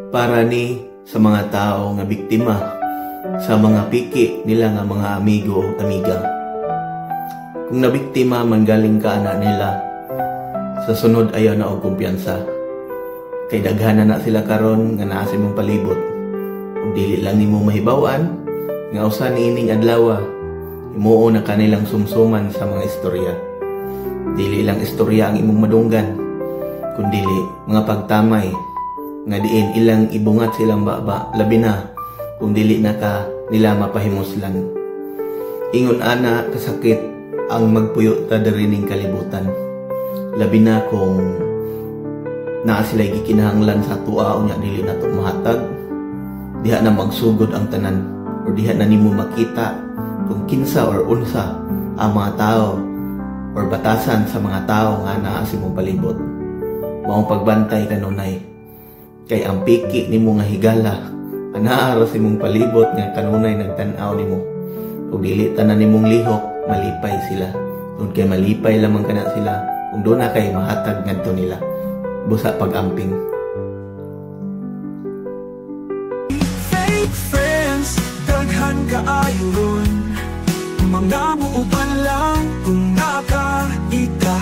para ni sa mga tao nga biktima sa mga piki nila nga mga amigo o amiga. Kung nabiktima man galing ka ana nila, sa sunod ayaw na og kumpiyansa. Kay daghan na sila karon nga naa sa imong palibot. Ug dili lang nimo mahibaw-an nga usa niining adlaw himuo na kanilang sumsuman sa mga istorya. Dili lang istorya ang imong madunggan, kundili mga pagtamay nga diin ilang ibungat silang baba, labi na kung dili na ka nila mapahimuslan. Ingon ana kasakit ang magpuyo ta diri ning kalibutan, labi na kung naa sila gikinahanglan sa tuwa unya dili na to mahatag, diha na magsugod ang tanan, or diha na nimo makita kung kinsa or unsa ang mga tao or batasan sa mga tao nga naa sa imong palibot. Maong pagbantay kanunay, kay ang piki nimo nga higala anaa sa imong palibot nga kanunay nagtan-aw nimo, ug dili tanan nimong lihok malipay sila. Kung kay malipay lamang kana sila kung doon na kay mahatag ngadto nila busa pag-amping. Fake friends, daghan kaayo ron, mga muuban lang kung nakaitahat.